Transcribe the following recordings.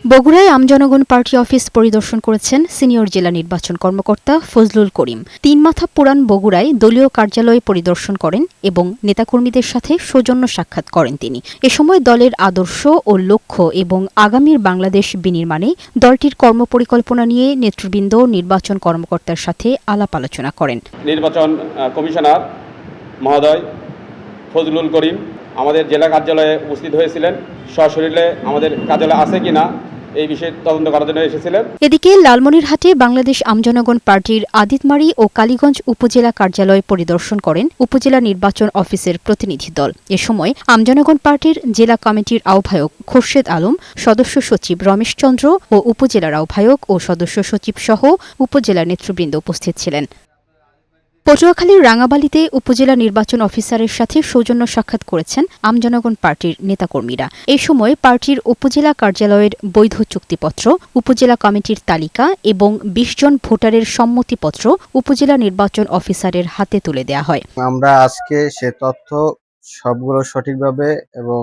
বগুড়ায় আমজনগণ party office পরিদর্শন করেছেন সিনিয়র জেলা নির্বাচন কর্মকর্তা ফজলুল করিম। তিনমাথা পুরান বগুড়ায় দলীয় কার্যালয় পরিদর্শন করেন এবং নেতাকর্মীদের সাথে সৌজন্য সাক্ষাৎ করেন তিনি। এ সময় দলের আদর্শ ও লক্ষ্য এবং আগামীর বাংলাদেশ বিনির্মাণে দলটির কর্মপরিকল্পনা নিয়ে নেতৃবৃন্দ নির্বাচন কর্মকর্তার সাথে আলাপ আলোচনা করেন। নির্বাচন কমিশনার মহোদয় ফজলুল করিম আমাদের জেলা কার্যালয়ে উপস্থিত হয়েছিলেন। সশরীরে আমাদের কার্যালয়ে আছে কিনা এই বিষয়ে তদন্ত করার জন্য এসেছিলেন। এদিকে লালমনিরহাটে বাংলাদেশ আমজনগণ পার্টির আদিতমারি ও কালীগঞ্জ উপজেলা কার্যালয় পরিদর্শন করেন উপজেলা নির্বাচন অফিসের প্রতিনিধি দল। এ সময় আমজনগণ পার্টির জেলা কমিটির আহ্বায়ক খোরশেদ আলম, সদস্য সচিব রমেশ চন্দ্র ও উপজেলার আহ্বায়ক ও সদস্য সচিব সহ উপজেলা নেতৃবৃন্দ উপস্থিত ছিলেন। পটুয়াখালীর রাঙাবালিতে উপজেলা নির্বাচন অফিসারের সাথে সৌজন্য সাক্ষাৎ করেছেন আমজনগণ পার্টির নেতাকর্মীরা। এ সময় পার্টির উপজেলা কার্যালয়ের বৈধ চুক্তিপত্র, উপজেলা কমিটির তালিকা এবং ২০ জন ভোটারের সম্মতিপত্র উপজেলা নির্বাচন অফিসারের হাতে তুলে দেয়া হয়। আমরা আজকে সে তথ্য সবগুলো সঠিকভাবে এবং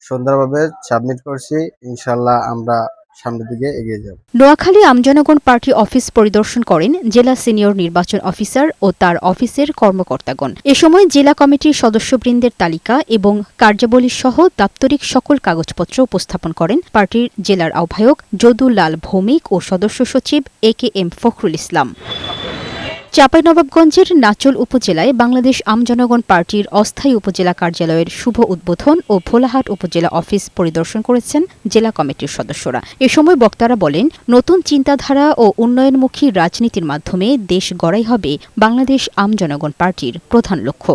সুন্দরভাবে সাবমিট করছি। ইনশাআল্লাহ আমরা সামনের দিকে এগিয়ে যাব। নোয়াখালী আমজনগণ পার্টি অফিস পরিদর্শন করেন জেলা সিনিয়র নির্বাচন অফিসার ও তার অফিসের কর্মকর্তাগণ। এ সময় জেলা কমিটির সদস্যবৃন্দের তালিকা এবং কার্যাবলী সহ দাপ্তরিক সকল কাগজপত্র উপস্থাপন করেন পার্টির জেলার আহ্বায়ক যদুলাল ভৌমিক ও সদস্য সচিব AKM ফখরুল ইসলাম। চাঁপাইনবাবগঞ্জের নাচল উপজেলায় বাংলাদেশ আমজনগণ পার্টির অস্থায়ী উপজেলা কার্যালয়ের শুভ উদ্বোধন ও ভোলাহাট উপজেলা অফিস পরিদর্শন করেছেন জেলা কমিটির সদস্যরা। এ সময় বক্তারা বলেন, নতুন চিন্তাধারা ও উন্নয়নমুখী রাজনীতির মাধ্যমে দেশ গড়াই হবে বাংলাদেশ আমজনগণ পার্টির প্রধান লক্ষ্য।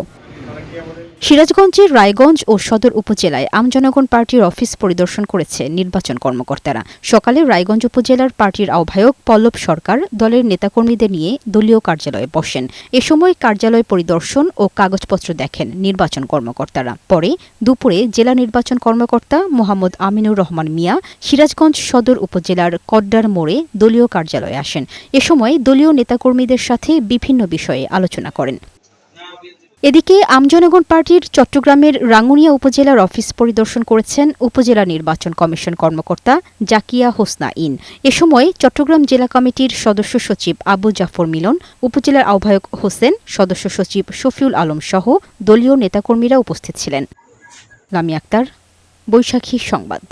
সিরাজগঞ্জের রায়গঞ্জ ও সদর উপজেলায় আমজনগণ পার্টির অফিস পরিদর্শন করেছে নির্বাচন কর্মকর্তারা। সকালে রায়গঞ্জ উপজেলার পার্টির আহ্বায়ক পল্লব সরকার দলের নেতাকর্মীদের নিয়ে দলীয় কার্যালয়ে বসেন। এ সময় কার্যালয় পরিদর্শন ও কাগজপত্র দেখেন নির্বাচন কর্মকর্তারা। পরে দুপুরে জেলা নির্বাচন কর্মকর্তা মোহাম্মদ আমিনুর রহমান মিয়া সিরাজগঞ্জ সদর উপজেলার কড্ডার মোড়ে দলীয় কার্যালয়ে আসেন। এ সময় দলীয় নেতাকর্মীদের সাথে বিভিন্ন বিষয়ে আলোচনা করেন। এদিকে আমজনগণ পার্টির চট্টগ্রামের রাঙ্গুনিয়া উপজেলার অফিস পরিদর্শন করেছেন উপজেলা নির্বাচন কমিশন কর্মকর্তা জাকিয়া হোসনা ইন। এ সময় চট্টগ্রাম জেলা কমিটির সদস্য সচিব আবু জাফর মিলন, উপজেলার আহ্বায়ক হোসেন, সদস্য সচিব শফিউল আলম সহ দলীয় নেতাকর্মীরা উপস্থিত ছিলেন। লামি আক্তার, বৈশাখী সংবাদ।